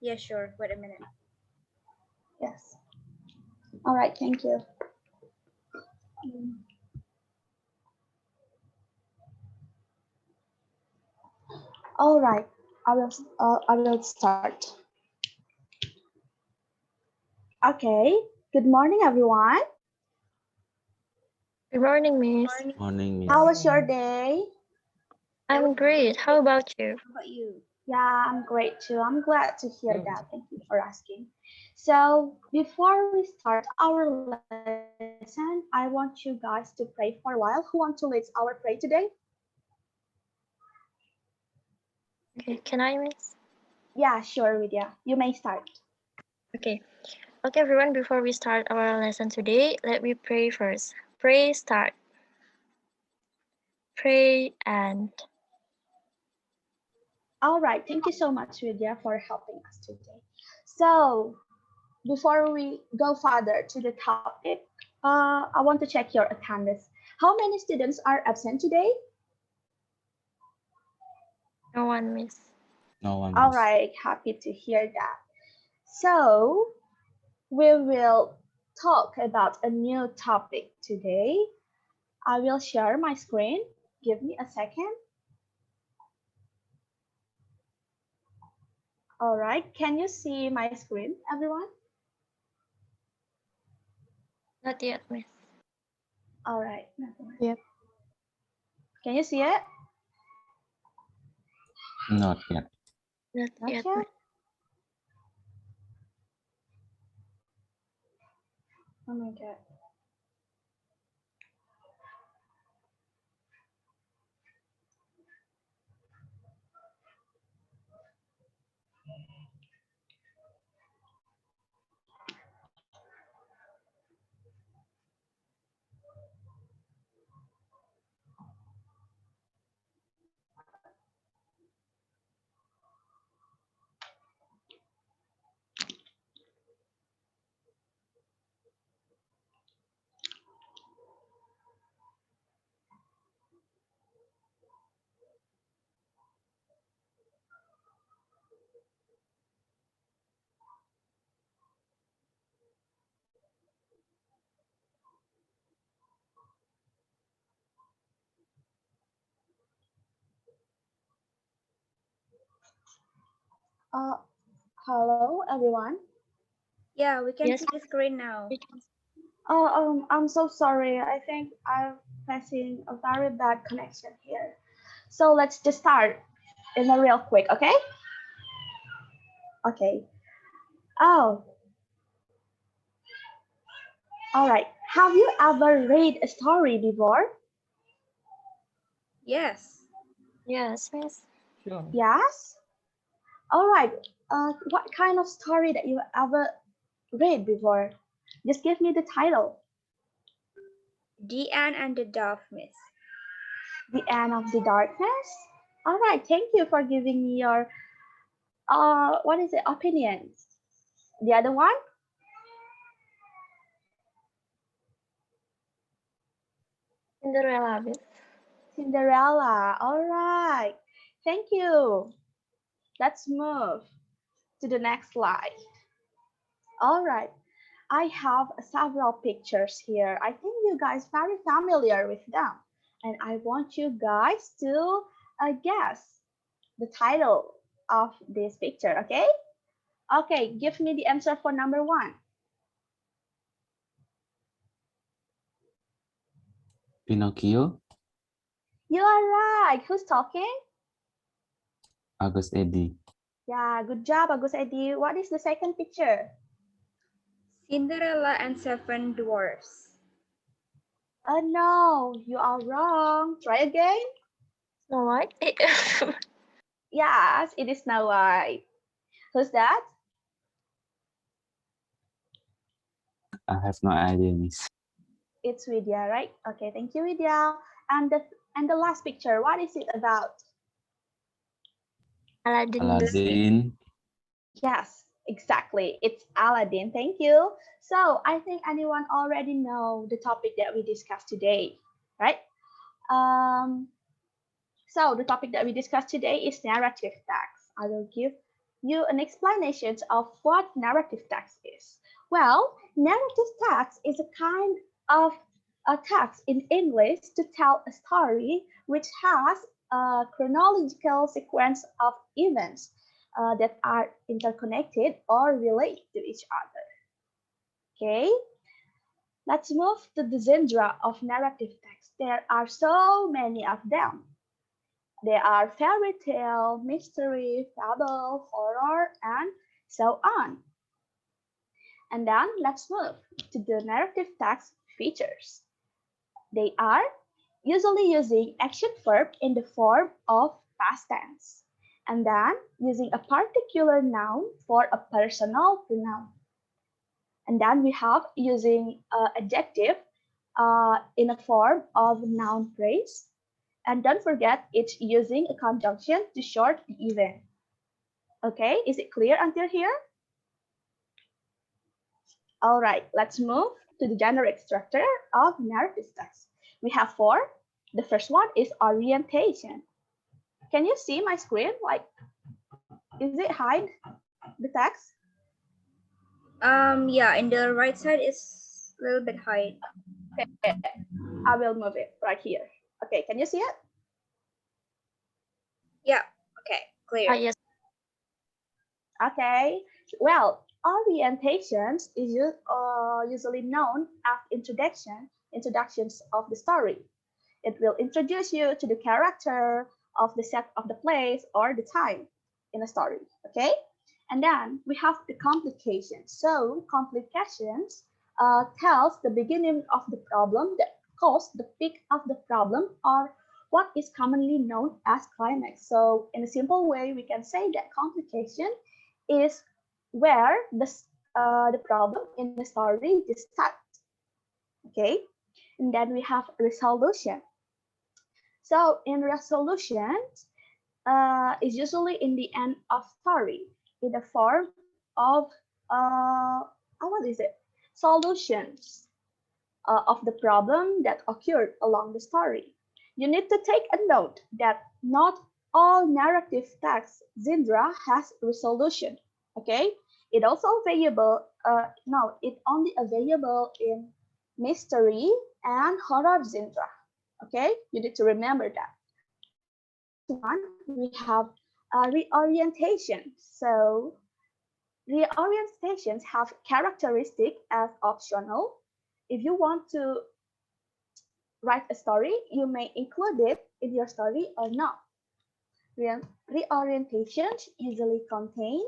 Yeah, sure. Wait a minute. Yes. All right, thank you. All right, I will start. Okay. Good morning, everyone. Good morning, Miss. Morning. Morning, How Miss. was your day? It was I'm great. How great. about you? How about you? Yeah, I'm great too. I'm glad to hear that. Thank you for asking. So, before we start our lesson, I want you guys to pray for a while. Who want to lead our pray today? Okay, can I, Miss? Yeah, sure, Vidya. You may start. Okay. Okay, everyone, before we start our lesson today, let me pray first. Pray, start. Pray and All right. Thank you so much, Vidya, for helping us today. So, before we go further to the topic, I want to check your attendance. How many students are absent today? no one, Miss. No one, All Miss. right, happy to hear that. So, we will talk about a new topic today. I will share my screen. Give me a second. All right, can you see my screen, everyone? Not yet, Miss. All right, never mind. Yep. Can you see it? Not yet. Not Not yet, yet. Miss. Oh my god. Uh, Hello, everyone. Yeah, we can Yes, see the screen now. we can. I'm so sorry. I think I'm facing a very bad connection here. So let's just start in a real quick, okay? Okay. Oh, all right. Have you ever read a story before? Yes. Yes, Miss. Sure. Yes. All right. What kind of story that you ever read before? Just give me the title. The Ant and the Dove, Miss. The End of the Darkness. All right. Thank you for giving me your what is it? Opinions. The other one? Cinderella, Miss. Cinderella. All right. Thank you. Let's move to the next slide. All right. I have several pictures here. I think you guys very familiar with them. And I want you guys to guess the title of this picture, okay? Okay, give me the answer for number one. Pinocchio, You are right. Who's talking? Agus Edi. Yeah, good job, Agus Edi. What is the second picture? Cinderella and Seven Dwarfs. Oh no, you are wrong. Try again. Snow White. Yes, it is Snow White. Who's that? I have no idea, Miss. It's Vidya, right? Okay, thank you, Vidya. And the last picture, what is it about? Aladdin, Miss. Aladdin. Yes, exactly. It's Aladdin. Thank you. So I think anyone already know the topic that we discussed today, right? Um, so the topic that we discussed today is narrative text. I will give you an explanation of what narrative text is. Well, narrative text is a kind of a text in English to tell a story which has a chronological sequence of events that are interconnected or relate to each other. Okay, let's move to the genre of narrative text. There are so many of them. There are fairy tale, mystery, fable, horror, and so on. And then let's move to the narrative text features. They are usually using action verb in the form of past tense, and then using a particular noun for a personal pronoun. And then we have using adjective in a form of noun phrase. And don't forget, it's using a conjunction to short the event. Okay, is it clear until here? All right, let's move to the generic structure of narrative text. We have four. The first one is orientation. Can you see my screen? Like, is it hide the text? Yeah, in the right side is a little bit high. Okay, I will move it right here. Okay, can you see it? Yeah, okay, clear. Yes. Okay, well, orientations is usually known as introductions of the story. It will introduce you to the character of the set of the place or the time in a story, okay? And then we have the complications. So complications tells the beginning of the problem that caused the peak of the problem or what is commonly known as climax. So in a simple way, we can say that complication is where the problem in the story just starts, okay? And then we have resolution. So in resolutions, is usually in the end of story in the form of what is it? Solutions of the problem that occurred along the story. You need to take a note that not all narrative text genre has resolution. Okay, it also available. No, it only available in mystery and horror genre. Okay, you need to remember that. Next one, we have reorientation. So reorientations have characteristic as optional. If you want to write a story, you may include it in your story or not. Reorientations usually contain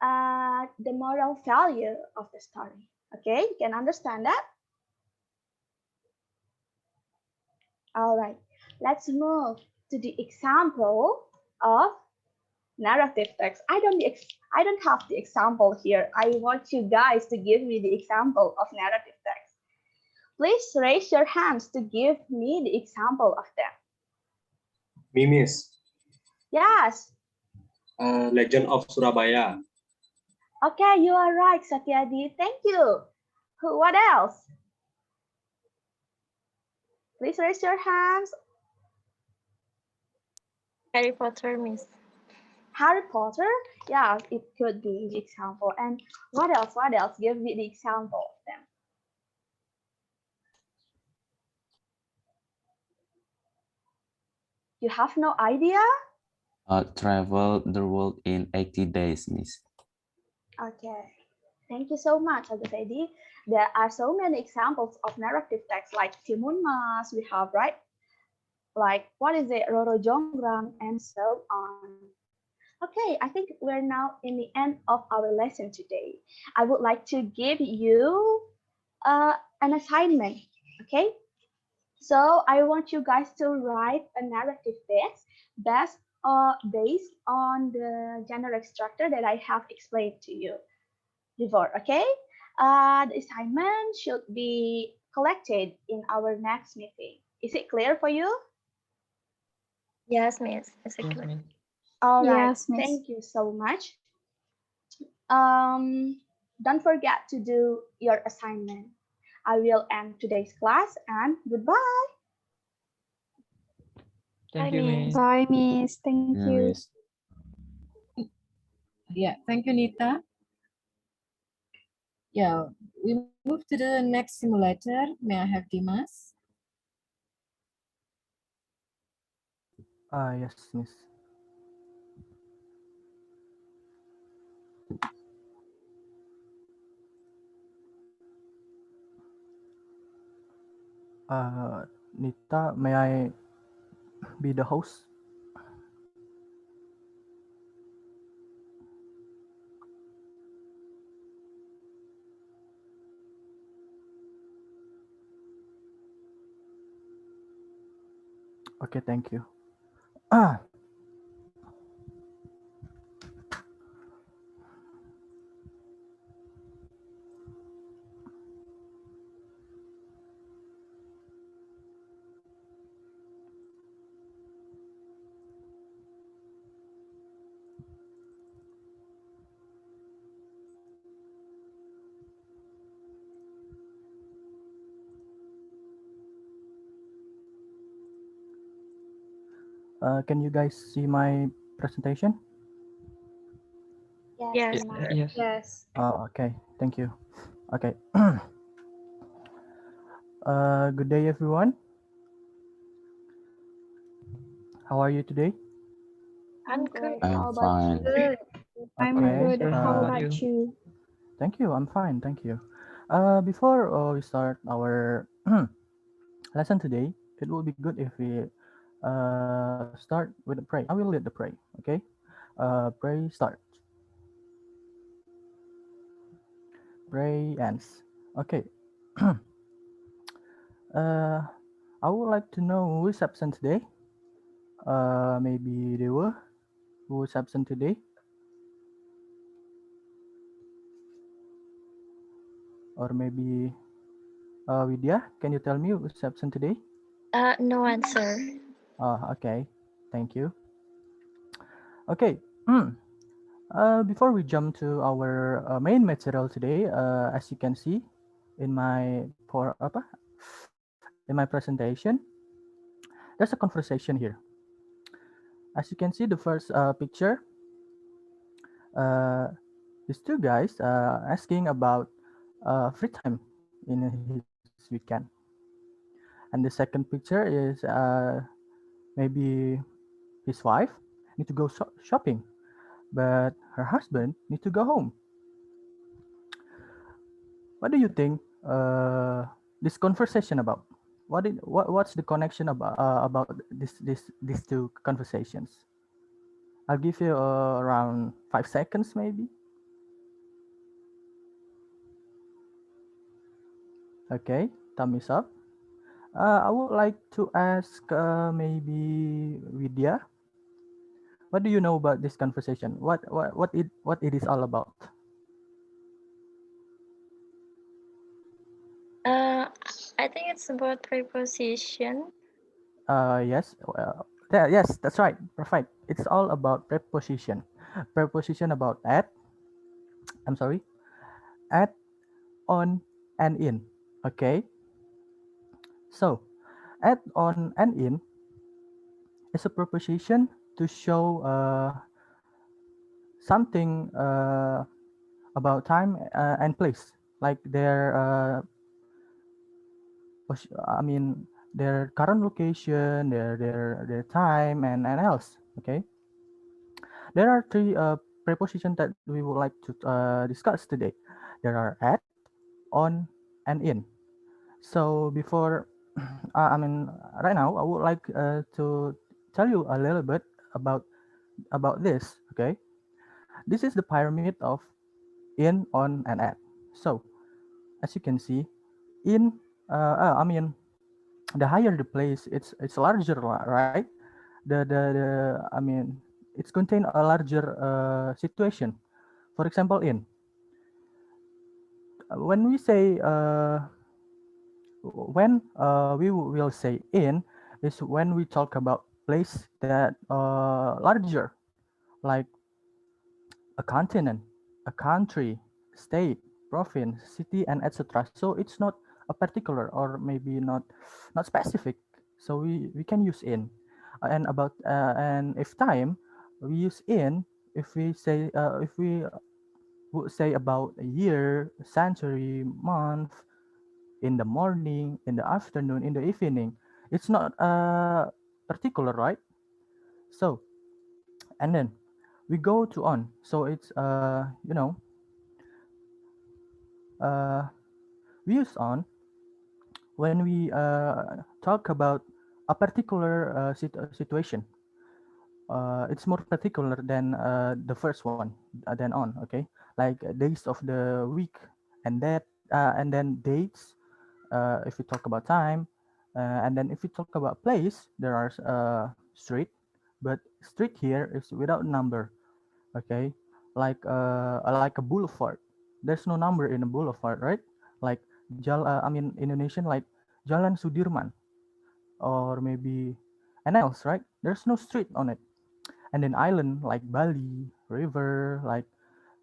the moral value of the story. Okay, you can understand that? All right, let's move to the example of narrative text. I don't have the example here. I want you guys to give me the example of narrative text. Please raise your hands to give me the example of them. Mimis. Yes. Legend of Surabaya. Okay, you are right, Satyadi. Thank you. What else? Please raise your hands. Harry Potter, Miss. Harry Potter? Yeah, it could be the example. And what else? What else? Give me the example of them. You have no idea? Travel the world in 80 days, Miss. Okay. Thank you so much, Agus Edi. There are so many examples of narrative text like Timun Mas, we have, right? Like, what is it? Roro Jonggrang, and so on. Okay, I think we're now in the end of our lesson today. I would like to give you an assignment, okay? So I want you guys to write a narrative text based on the generic structure that I have explained to you before, okay? The assignment should be collected in our next meeting. Is it clear for you? Yes, Miss. Exactly. All right, Yes, Miss. thank you so much. Don't forget to do your assignment. I will end today's class and goodbye. Thank Bye, you, Miss. Miss. Bye, Miss. Thank Yeah, you. Miss. Yeah, thank you, Nita. Yeah, we move to the next simulator. May I have Dimas? Yes, Miss. Nita, may I be the host? Okay, thank you. Can you guys see my presentation? Yes, Yes. Dimas. Yes. Yes. Okay, thank you. Okay. Good day, everyone. How are you today? I'm I'm good. great. I'm How about fine. you? Good. I'm Okay. good, sir. How about you? You? Thank you. I'm fine. Thank you. Before we start our lesson today, it will be good if we start with a pray. I will lead the pray. Okay. Pray start. Pray ends. Okay. uh, I would like to know who is absent today. Maybe they were who is absent today, or maybe Vidya. Can you tell me who is absent today? No answer. Okay. Thank you. Okay. Before we jump to our main material today, as you can see in my presentation, there's a conversation here. As you can see, the first picture, uh, these two guys asking about free time in his weekend, and the second picture is maybe his wife need to go shopping, but her husband need to go home. What do you think this conversation about? What's the connection about these two conversations? I'll give you around 5 seconds, maybe. Okay, thumbs up. I would like to ask maybe Vidya. What do you know about this conversation? What it is all about? Uh, I think it's about preposition. Yes. Yeah, yes, that's right. Perfect. It's all about preposition. Preposition about at. I'm sorry. At, on, and in. Okay. So, at, on, and in is a preposition to show something about time and place, like I mean their current location, their time, and else. Okay. There are three prepositions that we would like to discuss today. There are at, on, and in. So before, I mean, right now, I would like to tell you a little bit about this. Okay, this is the pyramid of in, on, and at. So as you can see, in, I mean, the higher the place, it's larger, right? I mean, it's contain a larger situation. For example, in when we say when we will say in is when we talk about place that larger, like a continent, a country, state, province, city, and etc. So it's not a particular or maybe not specific. So we can use in, and if time we use in if we say if we would say about a year, century, month, in the morning, in the afternoon, in the evening, it's not particular, right? So, and then we go to on. So it's uh, we use on when we talk about a particular situation. It's more particular than the first one, than on. Okay, like days of the week, and then dates. If we talk about time, and then if we talk about place, there are street, but street here is without number. Okay, like a boulevard. There's no number in a boulevard, right? Like I mean Indonesian like Jalan Sudirman, or maybe and else, right? There's no street on it. And then island like Bali, river, like,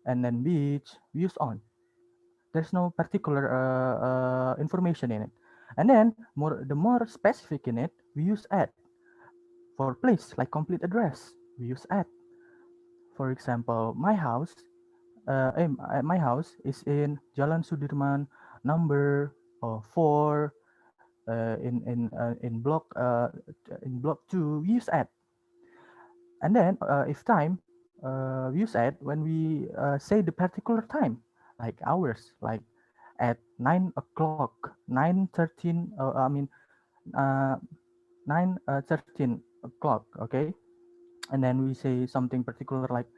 and then beach, we use on. There's no particular information in it. And then the more specific in it, we use at. For place like complete address, we use at. For example, my house is in Jalan Sudirman, number 4, in block 2. We use at. And then if time, we use at when we say the particular time, like hours, like at 9 o'clock, 9:13. I mean, uh, 9:13 o'clock. Okay, and then we say something particular like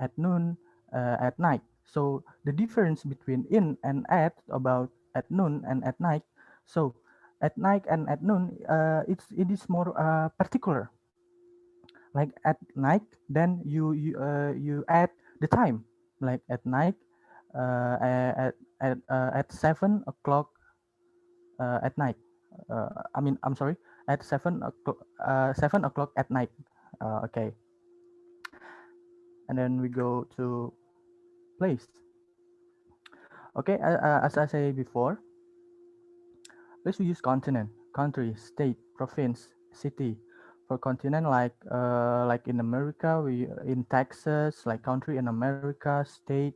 at noon, at night. So the difference between in and at about at noon and at night. So at night and at noon, it is more particular. Like at night, then you add the time, like at night, at 7 o'clock at night. I'm sorry, at 7 o'clock at night. Okay, and then we go to place. Okay, as I say before, place we use continent, country, state, province, city. For continent, like in America, we in Texas, like country in America, state,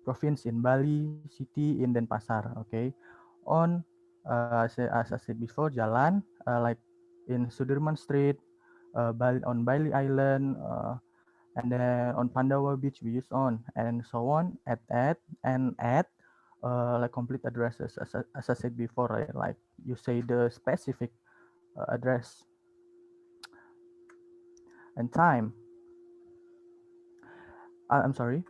province in Bali, city in Denpasar. Okay, on as I said before, jalan, like in Sudirman Street, on Bali Island, and then on Pandawa Beach we use on, and so on, at and at, like complete addresses, as I said before, right? Like you say the specific address and time. I'm sorry,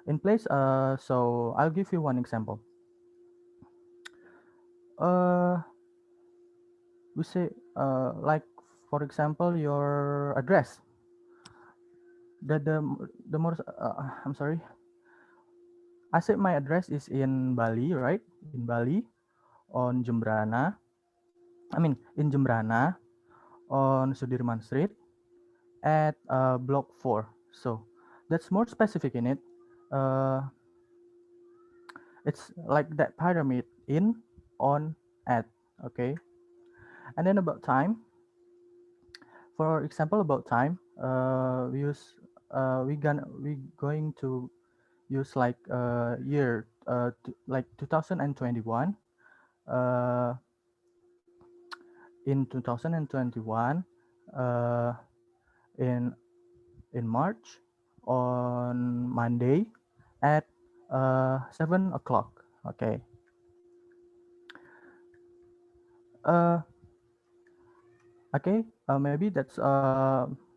in place. So I'll give you one example. uh we say, like, for example, your address, the more I'm sorry, I said my address is in Bali, right? In Bali, on Jembrana. I mean, in Jembrana, on Sudirman Street, at block 4. So that's more specific in it. Uh, it's like that pyramid: in, on, at. Okay, and then about time. For example, about time, we going to use like year, like 2021. Uh, in 2021, uh, in March, on Monday at 7 o'clock. Okay. Uh, okay. Maybe that's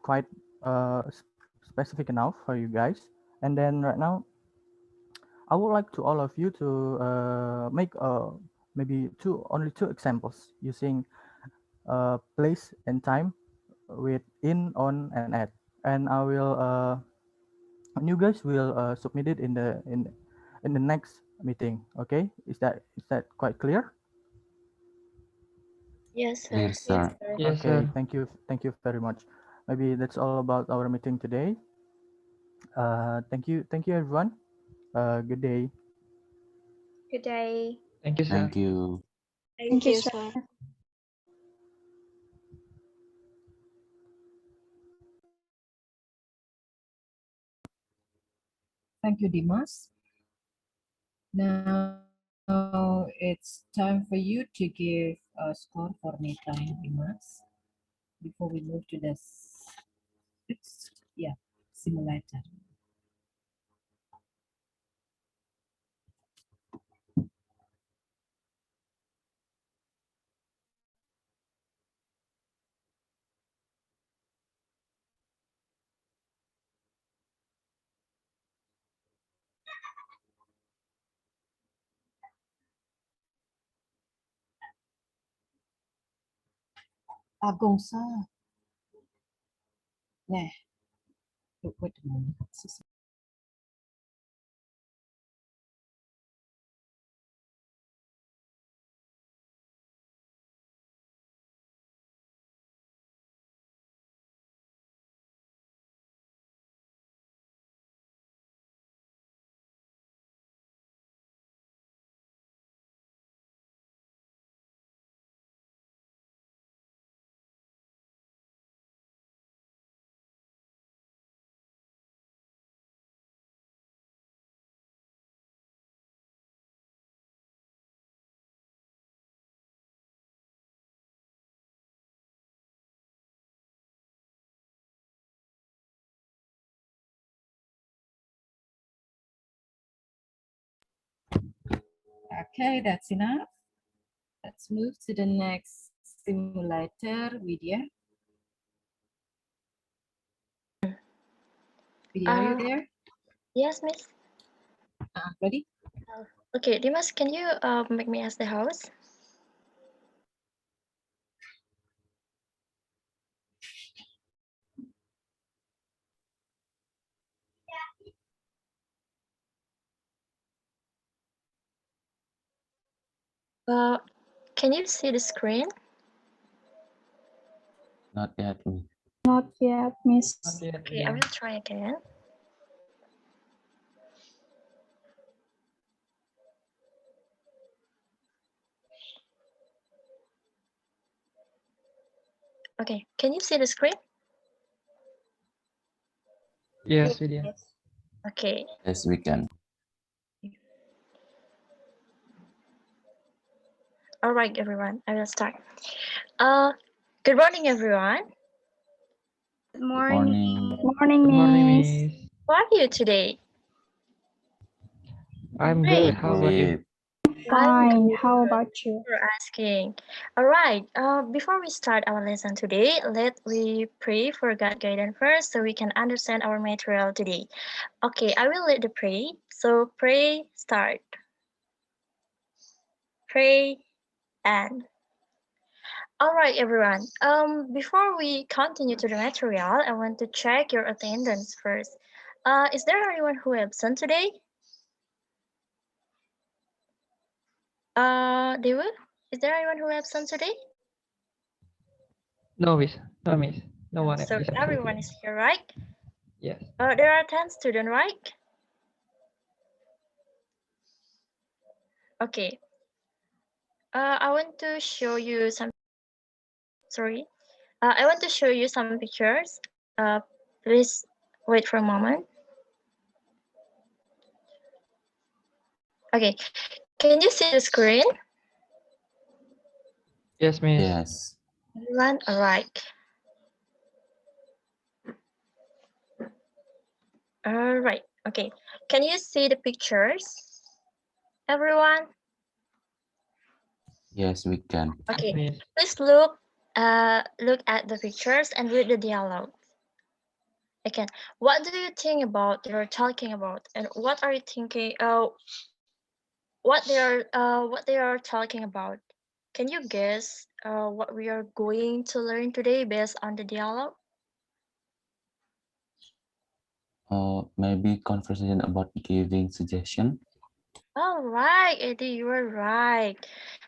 quite specific enough for you guys. And then right now, I would like to all of you to make maybe only two examples using place and time with in, on, and at, and I will and you guys will submit it in the next meeting. Okay, is that quite clear? Yes, Clear, sir. Yes, sir. sir. Yes, Okay, sir. thank you very much. Maybe that's all about our meeting today. Thank you everyone. Good day. Good day. Thank you, sir. Thank you. Thank Thank you, you, sir. sir. Thank you, Dimas. Now it's time for you to give a score for Nita and Dimas before we move to the simulator. Agong sa. Nah, wait a moment. Okay, that's enough. Let's move to the next simulator, Vidya. Vidya, are you there? Yes, Miss. Ready? Okay, Dimas, can you make me as the host? Can you see the screen? Not yet. Not yet, Miss. Okay, I will try again. Okay, can you see the screen? Yes, Vidya. Okay. Yes, we can. All right, everyone, I will start. Good morning, everyone. Good Good morning. morning. Morning, Good morning, Miss. Miss. How are you today? I'm Great. good. How about you? Great. Fine. Good. How about you? For asking. All right. Before we start our lesson today, let we pray for God guidance first, so we can understand our material today. Okay, I will lead the pray. So pray, start. Pray and. All right, everyone. Before we continue to the material, I want to check your attendance first. Is there anyone who absent today? Dewa, is there anyone who absent today? No, Miss. No, Miss. No one So is absent everyone today. is here, right? Yes. There are 10 students, right? Okay. I want to show you some. Sorry. I want to show you some pictures. Please wait for a moment. Okay. Can you see the screen? Yes, Miss. Yes. Everyone, all right. All right. Okay. Can you see the pictures? Everyone? Yes, we can. Okay. Miss. Please look at the pictures and read the dialogue. Again, what do you think about they're talking about, and what are you thinking? What they are talking about? Can you guess what we are going to learn today based on the dialogue? Maybe conversation about giving suggestion. All right, Eddie, you are right.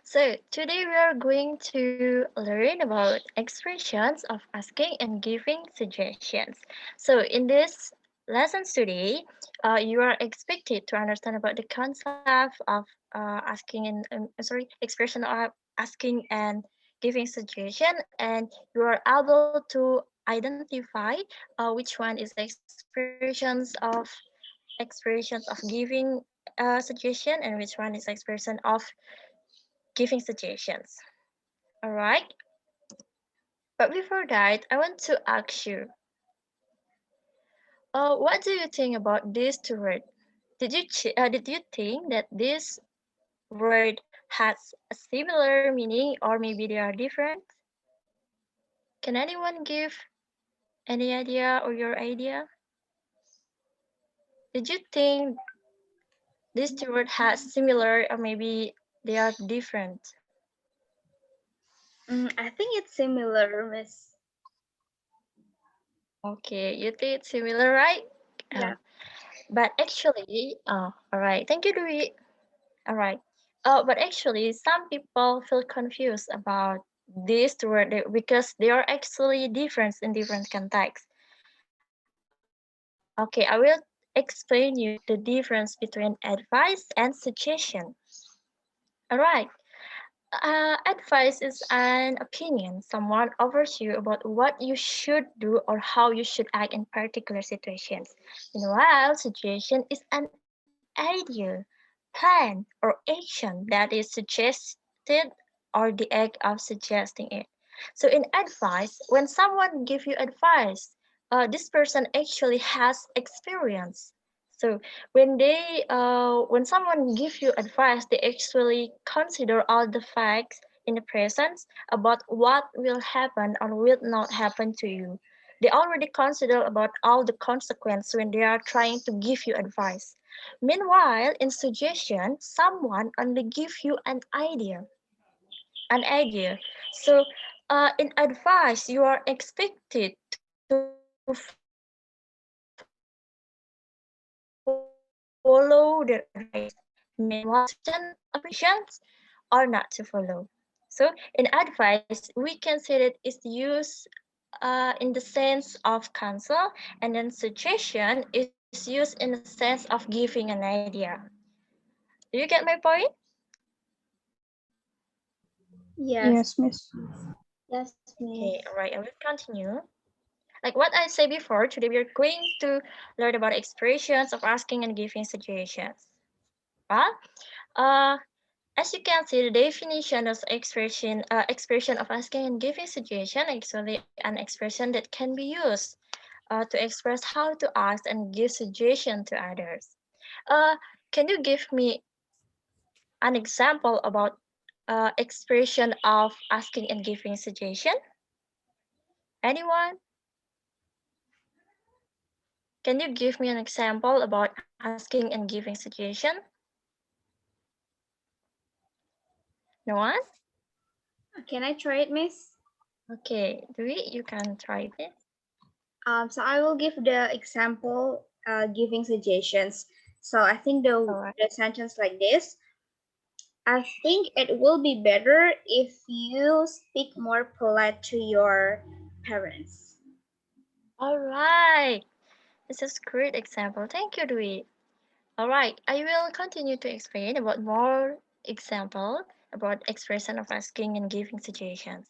So today we are going to learn about expressions of asking and giving suggestions. So in this lessons today, you are expected to understand about the concept of asking and expression of asking and giving suggestion, and you are able to identify which one is expressions of expressions of giving a suggestion and which one is expression of giving suggestions. All right. But before that, I want to ask you, what do you think about these two words? Did you think that this word has a similar meaning or maybe they are different? Can anyone give any idea or your idea? Did you think these two words has similar or maybe they are different? I think it's similar, Miss. Okay, you think it's similar, right? Yeah. But actually, all right. Thank you, Dwi. All right. But actually, some people feel confused about these two words because they are actually different in different contexts. Okay, I will explain you the difference between advice and suggestion. All right. Advice is an opinion someone offers you about what you should do or how you should act in particular situations. Meanwhile, suggestion is an idea, plan, or action that is suggested or the act of suggesting it. So in advice, when someone gives you advice, this person actually has experience. So when someone gives you advice, they actually consider all the facts in the present about what will happen or will not happen to you. They already consider about all the consequences when they are trying to give you advice. Meanwhile, in suggestion, someone only give you an idea. So, in advice, you are expected to follow the advice. Meanwhile, in suggestion, you are expected to make options or not to follow. So, in advice, we can say that it's used in the sense of counsel, and then suggestion is used in the sense of giving an idea. Do you get my point? Yes. Yes, Miss. Yes, Okay, Miss. all right, I will continue. Like what I said before, today we are going to learn about expressions of asking and giving situations. Well, uh, as you can see, the definition of expression of asking and giving situation actually an expression that can be used to express how to ask and give suggestion to others. Uh, can you give me an example about expression of asking and giving suggestion? Anyone? Can you give me an example about asking and giving suggestion? No one? Can I try it, Miss? Okay, Dwi, you can try this. So I will give the example, giving suggestions. So I think All right. the sentence like this. I think it will be better if you speak more polite to your parents. All right. This is great example. Thank you, Dwi. All right, I will continue to explain about more example about expression of asking and giving situations.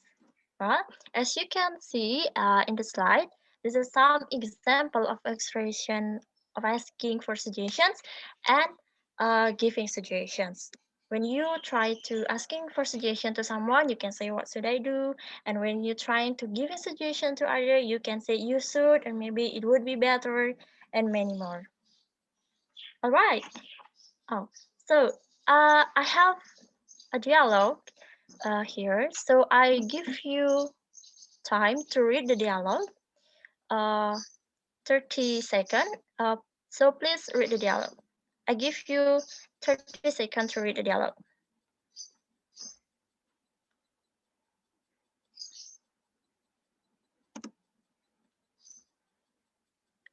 Well, as you can see in the slide, this is some example of expression of asking for suggestions and giving suggestions. When you try to asking for suggestion to someone, you can say, "What should I do?" And when you're trying to give a suggestion to other, you can say, "You should," or maybe it would be better, and many more. All right. Oh, so I have a dialogue here. So I give you time to read the dialogue. Uh, 30 seconds. So please read the dialogue. I give you 30 seconds to read the dialogue.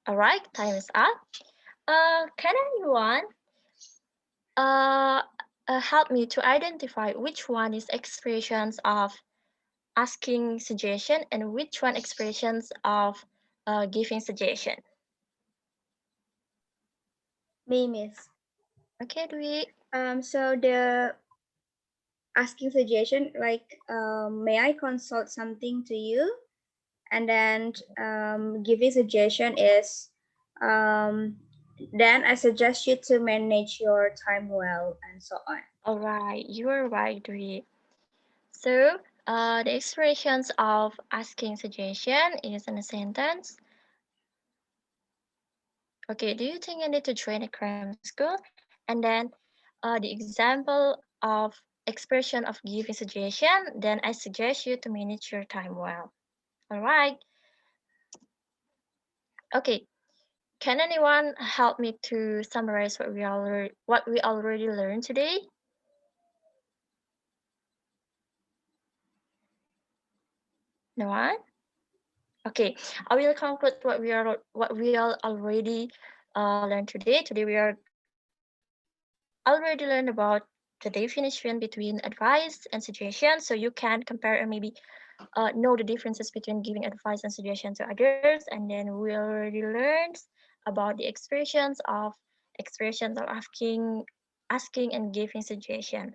All right, time is up. Can anyone uh, help me to identify which one is expressions of asking suggestion and which one expressions of giving suggestion? Me, Miss. Okay, Dwi. So the asking suggestion, like, may I consult something to you? And then giving suggestion is, um, Then I suggest you to manage your time well and so on. All right, you are right, Dwi. So, the expressions of asking suggestion is in a sentence. Okay, do you think I need to join a cram school? And then the example of expression of giving suggestion, then I suggest you to manage your time well. All right. Okay. Can anyone help me to summarize what we already learned today? No one? Okay, I will conclude what we all already learned today. Today we are already learned about the definition between advice and suggestion, so you can compare and maybe know the differences between giving advice and suggestion to others. And then we already learned about the expressions of asking and giving suggestion.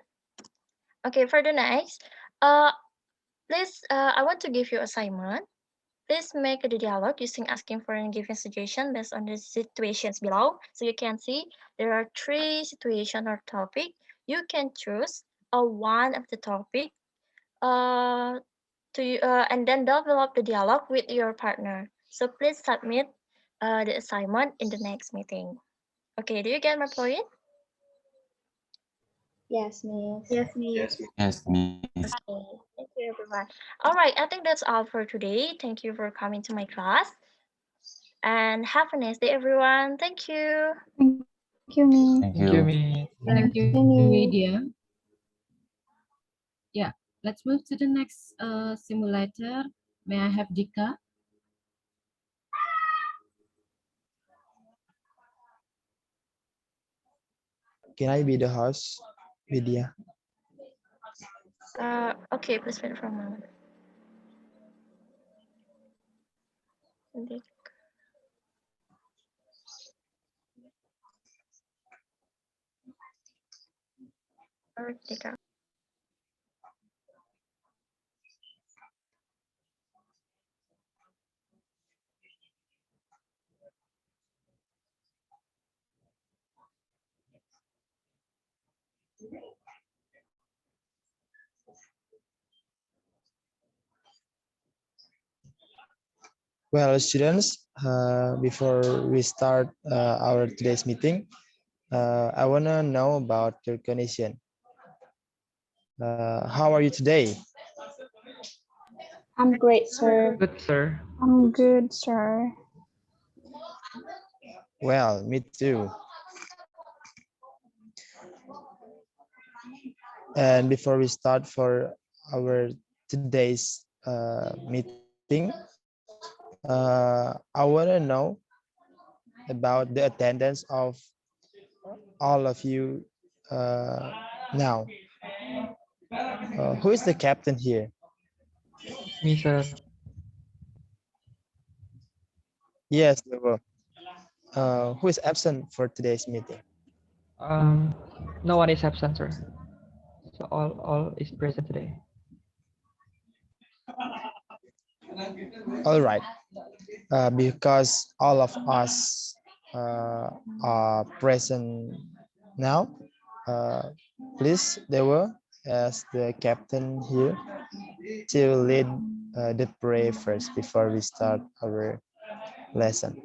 Okay, for the next, uh, please, I want to give you assignment. Please make the dialogue using asking for and giving suggestion based on the situations below. So you can see there are three situation or topic. You can choose a one of the topic uh, and then develop the dialogue with your partner. So please submit the assignment in the next meeting. Okay, do you get my point? Yes, Miss. Yes, Miss. Yes, Miss. Yes, Miss. Okay, thank you everyone. All right, I think that's all for today. Thank you for coming to my class and have a nice day, everyone. Thank you. Thank you, Miss. Thank Thank you, you. Miss. Thank you, Miss. Vidya. Yeah, let's move to the next simulator. May I have Dika? Can I be the host, Vidya? Okay, please wait for a moment. Take out. Well, students, before we start our today's meeting, I want to know about your condition. How are you today? I'm great, sir. Good, sir. I'm good, sir. Well, me too. And before we start for our today's meeting, I want to know about the attendance of all of you now. Who is the captain here? Me, sir. Yes, there were. Who is absent for today's meeting? Um, no one is absent, sir. So all is present today. All right. Because all of us are present now, uh, please, Dewa, as the captain here, to lead the prayer first before we start our lesson.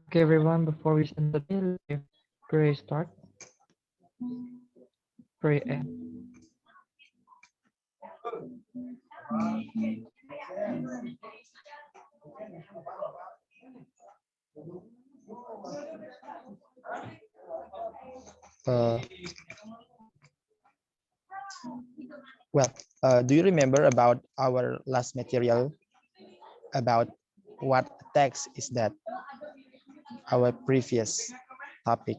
Okay, everyone, before we start today, let's pray start. Pray end. Uh, well, do you remember about our last material about what text is that? Our previous topic.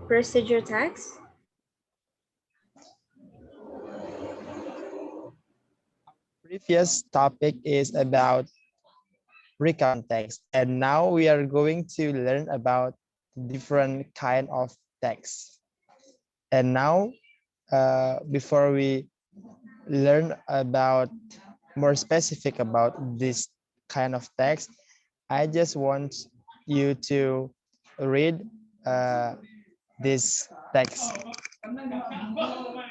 Procedure tax. Previous topic is about recount text, and now we are going to learn about different kind of text. And now, before we learn about more specific about this kind of text, I just want you to read this text.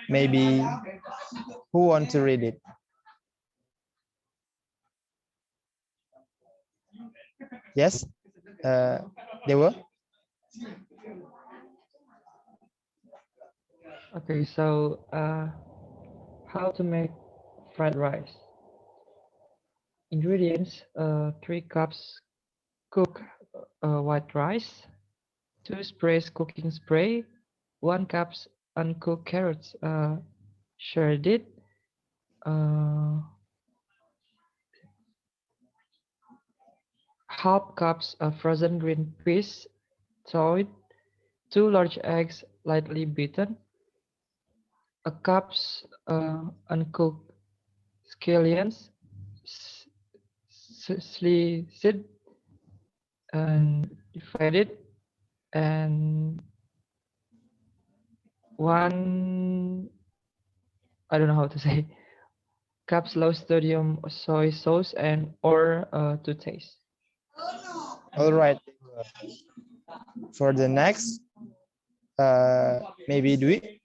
Maybe who want to read it? Yes, they were. Okay, so how to make fried rice? Ingredients: 3 cups cooked white rice, 2 sprays cooking spray, 1 cups uncooked carrots shredded, uh, half cups of frozen green peas thawed, 2 large eggs lightly beaten, a cups uncooked scallions sliced and divided, and one, I don't know how to say, cups low sodium soy sauce and or to taste. All right. For the next, maybe do it.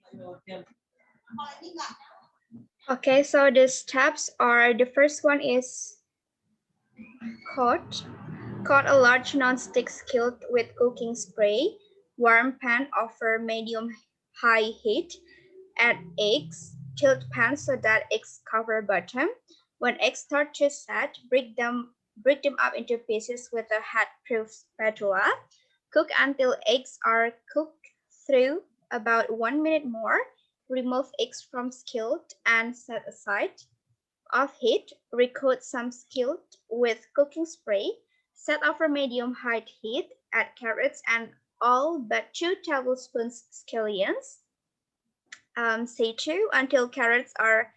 Okay, so the steps are, the first one is coat. Coat a large non-stick skillet with cooking spray. Warm pan over medium-high heat. Add eggs. Tilt pan so that eggs cover bottom. When eggs start to set, break them up into pieces with a heat-proof spatula. Cook until eggs are cooked through, about 1 minute more. Remove eggs from skillet and set aside. Off heat, recoat some skillet with cooking spray. Set over medium-high heat. Add carrots and all but 2 tablespoons scallions. Stew until carrots are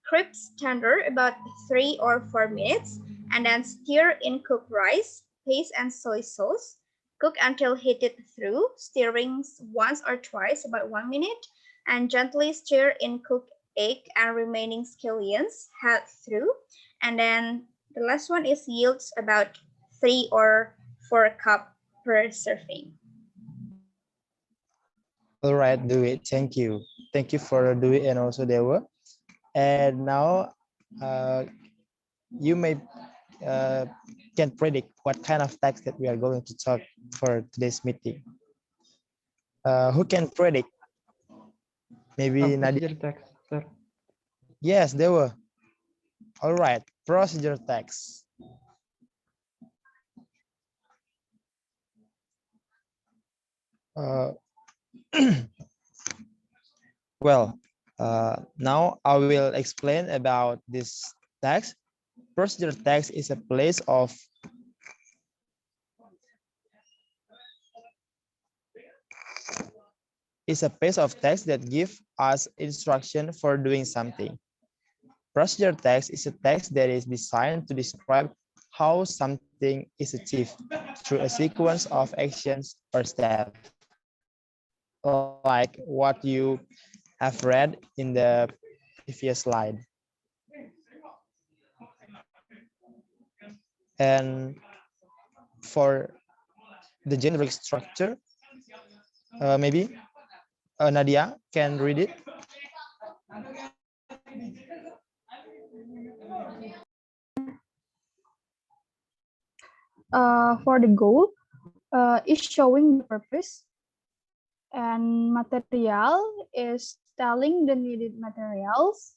crisp tender, about 3 or 4 minutes, and then stir in cooked rice, paste, and soy sauce. Cook until heated through, stirring once or twice, about 1 minute, and gently stir in cooked egg and remaining scallions, head through. And then the last one is yields about 3 or 4 cups per serving. All right, do it. Thank you. Thank you for do it and also Dewa. And now you may can predict what kind of text that we are going to talk for today's meeting. Who can predict? Maybe Nadia. Procedure text, sir. Yes, Dewa. All right, procedure text. Uh, well, now I will explain about this text. Procedure text is a place of text that give us instruction for doing something. Procedure text is a text that is designed to describe how something is achieved through a sequence of actions or steps, like what you have read in the previous slide. And for the generic structure, maybe Nadia can read it. For the goal is showing the purpose, and material is telling the needed materials.